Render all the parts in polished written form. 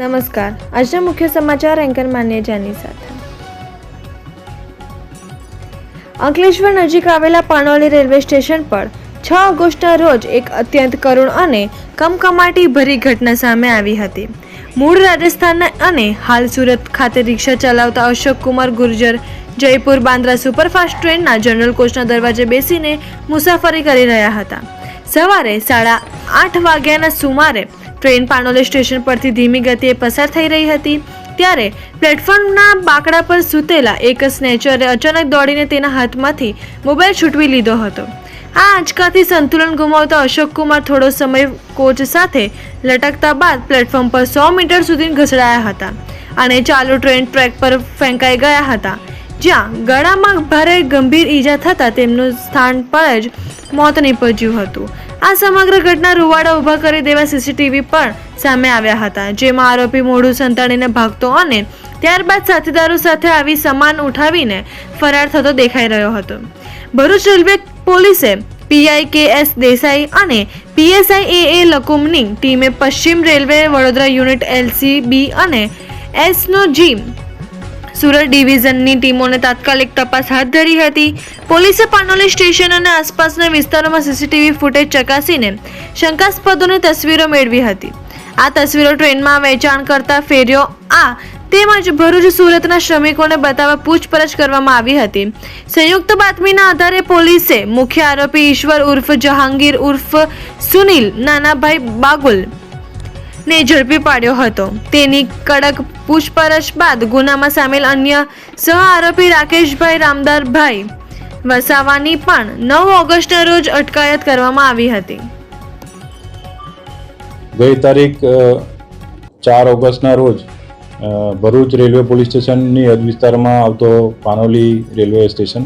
નમસ્કાર, આજના મુખ્ય સમાચાર એન્કર માન્યજાની સાથે. અંકલેશ્વર નજીક આવેલા પાનોલી રેલવે સ્ટેશન પર 6 ઓગસ્ટના રોજ એક અત્યંત કરુણ અને કમકમાટી ભરી ઘટના સામે આવી હતી. મૂળ રાજસ્થાનના અને હાલ સુરત ખાતે રિક્ષા ચલાવતા અશોક કુમાર ગુર્જર જયપુર બાંદ્રા સુપરફાસ્ટ ટ્રેનના જનરલ કોચના દરવાજે બેસીને મુસાફરી કરી રહ્યા હતા. સવારે 8:30 વાગ્યાના સુમારે ટ્રેન પાનોલી સ્ટેશન પરથી ધીમી ગતિએ પસાર થઈ રહી હતી ત્યારે પ્લેટફોર્મના બાકડા પર સૂતેલા એક સ્નેચરે અચાનક દોડીને તેના હાથમાંથી મોબાઈલ છૂટવી લીધો હતો. આ આંચકાથી સંતુલન ગુમાવતા અશોક કુમાર થોડો સમય કોચ સાથે લટકતા બાદ પ્લેટફોર્મ પર 100 મીટર સુધી ઘસડાયા હતા અને ચાલુ ટ્રેન ટ્રેક પર ફેંકાઈ ગયા હતા, જ્યાં ગળામાં ભારે ગંભીર ઈજા થતાં તેમનું સ્થાન પર જ મોત નીપજ્યું હતું. આ સમગ્ર ઘટના રૂવાડા ઊભા કરી દેવા સીસીટીવી પણ સામે આવ્યા હતા, જેમાં આરોપી મોઢું સંતાડીને ભાગતો અને ત્યારબાદ સાથીદારો સાથે આવી સામાન ઉઠાવીને ફરાર થતો દેખાઈ રહ્યો હતો. ભરૂચ રેલવે પોલીસે પીઆઈ કે.એસ. દેસાઈ અને પીએસઆઈ એ લકુમની ટીમે પશ્ચિમ રેલવે વડોદરા યુનિટ LCB અને SNOG સુરત ડિવિઝનની ટીમોને તાત્કાલિક તપાસ હાથ ધરી હતી. પોલીસે પાનોલી સ્ટેશન અને આસપાસના વિસ્તારોમાં સીસીટીવી ફૂટેજ ચકાસીને શંકાસ્પદોની તસવીરો મેળવી હતી. આ તસવીરો ટ્રેનમાં વેચાણ કરતા ફેરીઓ તેમજ ભરૂચ સુરતના શ્રમિકોને બતાવવા પૂછપરછ કરવામાં આવી હતી. સંયુક્ત બાતમીના આધારે પોલીસે મુખ્ય આરોપી ઈશ્વર ઉર્ફ જહાંગીર ઉર્ફ સુનિલ નાનાભાઈ બાગુલ ને ઝડપી પાડ્યો હતો. તેની કડક પૂછપરછ બાદ ગુનામાં સામેલ અન્ય સહ આરોપી રાકેશભાઈ રામદારભાઈ વસાવાની પણ 9 ઓગસ્ટના રોજ અટકાયત કરવામાં આવી હતી. ગઈ તારીખ 4 ઓગસ્ટના રોજ ભરૂચ રેલવે પોલીસ સ્ટેશનની હદ વિસ્તારમાં આવતો પાનોલી રેલવે સ્ટેશન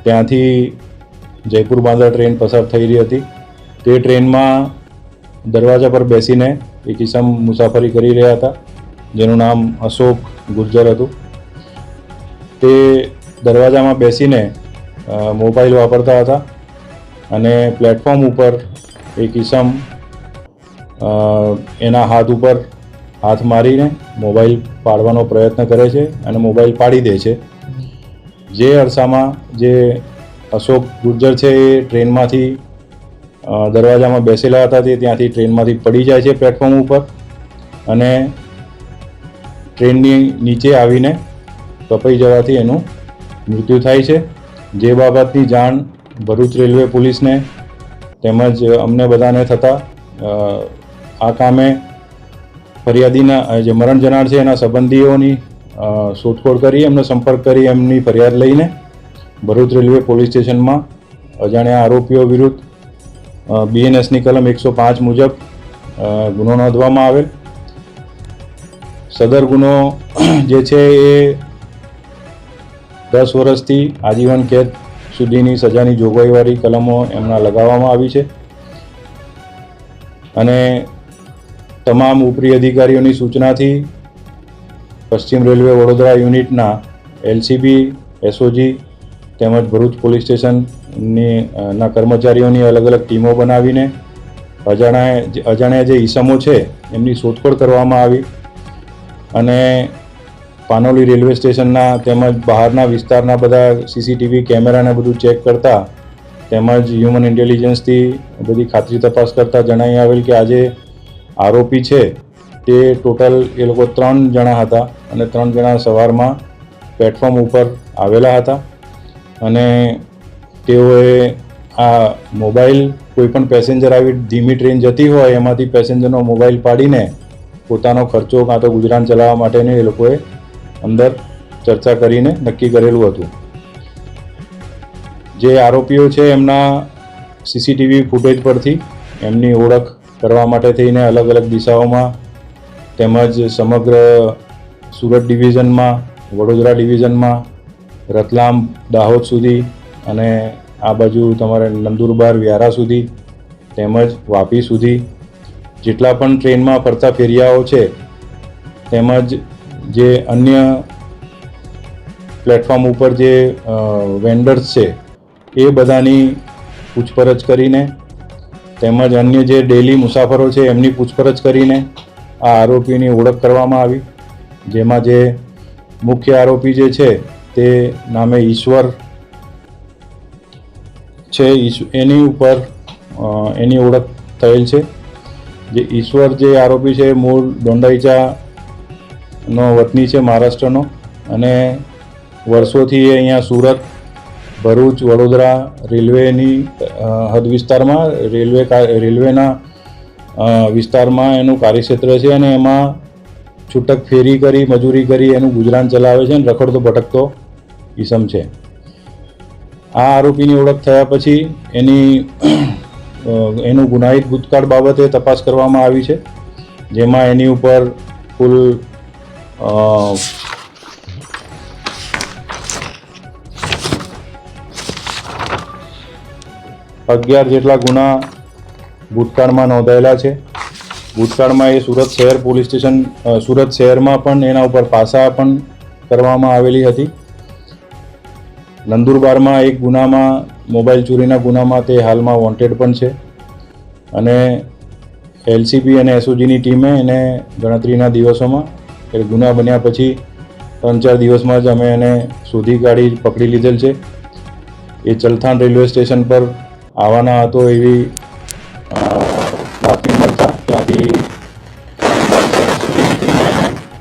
ત્યાંથી જયપુર બાંદ્રા ટ્રેન પસાર થઈ રહી હતી. તે ટ્રેનમાં દરવાજા પર બેસીને એક ઈસમ મુસાફરી કરી રહ્યા હતા, જેનું નામ અશોક ગુર્જર હતું. તે દરવાજામાં બેસીને મોબાઈલ વાપરતા હતા અને પ્લેટફોર્મ ઉપર એક ઈસમ એના હાથ ઉપર હાથ મારીને મોબાઈલ પાડવાનો પ્રયત્ન કરે છે અને મોબાઈલ પાડી દે છે. જે અરસામાં જે અશોક ગુર્જર છે એ ટ્રેનમાંથી દરવાજામાં બેસેલા હતા તે ત્યાંથી ટ્રેનમાંથી પડી જાય છે પ્લેટફોર્મ ઉપર અને ટ્રેનની નીચે આવીને કપાઈ જવાથી એનું મૃત્યુ થાય છે. જે બાબતની જાણ ભરૂચ રેલવે પોલીસને તેમજ અમને બધાને થતાં આ કામે ફરિયાદીના જે મરણ જનાર છે એના સંબંધીઓની શોધખોળ કરી એમનો સંપર્ક કરી એમની ફરિયાદ લઈને ભરૂચ રેલવે પોલીસ સ્ટેશનમાં અજાણ્યા આરોપીઓ વિરુદ્ધ BNSની કલમ 105 મુજબ ગુનો નોંધવામાં આવેલ. સદર ગુનો જે છે એ 10 વર્ષથી આજીવન કેદ સુધીની સજાની જોગવાઈવાળી કલમો એમના લગાવવામાં આવી છે અને તમામ ઉપરી અધિકારીઓની સૂચનાથી પશ્ચિમ રેલવે વડોદરા યુનિટના LCB, SOG તેમજ ભરૂચ પોલીસ સ્ટેશનના કર્મચારીઓની અલગ અલગ ટીમો બનાવીને અજાણ્યા જે ઈસમો છે એમની શોધખોળ કરવામાં આવી અને પાનોલી રેલવે સ્ટેશનના તેમજ બહારના વિસ્તારના બધા CCTV કેમેરાને બધું ચેક કરતા તેમજ હ્યુમન ઇન્ટેલિજન્સથી બધી ખાતરી તપાસ કરતાં જણાઈ આવેલ કે આજે આરોપી છે તે ટોટલ એ લોકો 3 જણા હતા અને 3 જણા સવારમાં પ્લેટફોર્મ ઉપર આવેલા હતા અને તેઓએ આ મોબાઈલ કોઈપણ પેસેન્જર આવી ધીમી ટ્રેન જતી હોય એમાંથી પેસેન્જરનો મોબાઈલ પાડીને પોતાનો ખર્ચો કાં તો ગુજરાન ચલાવવા માટેની એ લોકોએ અંદર ચર્ચા કરીને નક્કી કરેલું હતું. જે આરોપીઓ છે એમના CCTV ફૂટેજ પરથી એમની ઓળખ કરવા માટે થઈને અલગ અલગ દિશાઓમાં તેમજ સમગ્ર સુરત ડિવિઝનમાં, વડોદરા ડિવિઝનમાં, રતલામ, દાહોદ સુધી અને આ બાજુ તમારે નંદુરબાર, વ્યારા સુધી તેમજ વાપી સુધી જેટલા પણ ટ્રેનમાં ફરતા ફેરિયાઓ છે તેમજ જે અન્ય પ્લેટફોર્મ ઉપર જે વેન્ડર્સ છે એ બધાની પૂછપરછ કરીને તેમજ અન્ય જે ડેલી મુસાફરો છે એમની પૂછપરછ કરીને આ આરોપીની ઓળખ કરવામાં આવી, જેમાં જે મુખ્ય આરોપી જે છે તે નામે ઈશ્વર છે, એની ઉપર એની ઓળખ થયેલ છે. જે ઈશ્વર જે આરોપી છે મૂળ દોંડાઈચાનો વતની છે, મહારાષ્ટ્રનો, અને વર્ષોથી એ અહીંયા સુરત, ભરૂચ, વડોદરા રેલવેની હદ વિસ્તારમાં રેલવેના વિસ્તારમાં એનું કાર્યક્ષેત્ર છે અને એમાં છૂટક ફેરી કરી મજૂરી કરી એનું ગુજરાન ચલાવે છે અને રખડતો ભટકતો ઈસમ છે. આ આરોપીની ઓળખ થયા પછી એનું ગુનાહિત ભૂતકાળ બાબતે તપાસ કરવામાં આવી છે, જેમાં એની ઉપર કુલ 11 જેટલા ગુના ભૂતકાળમાં નોંધાયેલા છે. ભૂતકાળમાં એ સુરત શહેર પોલીસ સ્ટેશન સુરત શહેરમાં પણ એના ઉપર પાસા પણ કરવામાં આવેલી હતી. નંદુરબારમાં એક ગુનામાં મોબાઈલ ચોરીના ગુનામાં તે હાલમાં વોન્ટેડ પણ છે અને એલસીબી અને એસઓજીની ટીમે એને ગણતરીના દિવસોમાં એ ગુના બન્યા પછી 3-4 દિવસમાં જ અમે એને શોધી કાઢી પકડી લીધેલ છે. એ ચલથાણ રેલવે સ્ટેશન પર આવવાના હતો એવી બાતમી મળતા ત્યાંથી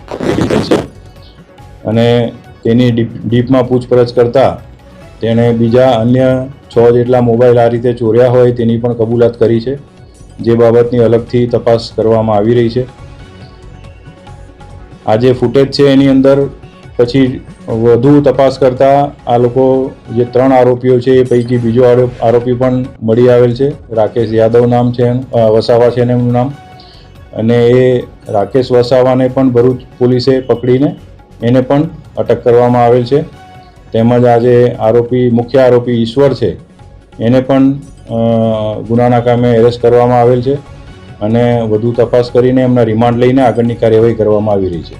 પકડી લીધેલ છે અને તેની ડીપમાં પૂછપરછ કરતા તેણે બીજા અન્ય 6 જેટલા મોબાઈલ આ રીતે ચોર્યા હોય તેની પણ કબૂલાત કરી છે, જે બાબતની અલગથી તપાસ કરવામાં આવી રહી છે. આ જે ફૂટેજ છે એની અંદર પછી વધુ તપાસ કરતાં આ લોકો જે 3 આરોપીઓ છે એ પૈકી બીજો આરોપી પણ મળી આવેલ છે. રાકેશ યાદવ નામ છે, વસાવા છે એનું નામ, અને એ રાકેશ વસાવાને પણ ભરૂચ પોલીસે પકડીને એને પણ અટક કરવામાં આવેલ છે. તેમજ આજે મુખ્ય આરોપી ઈશ્વર છે એને પણ ગુનાના કામે એરેસ્ટ કરવામાં આવેલ છે અને વધુ તપાસ કરીને એમના રિમાન્ડ લઈને આગળની કાર્યવાહી કરવામાં આવી રહી છે.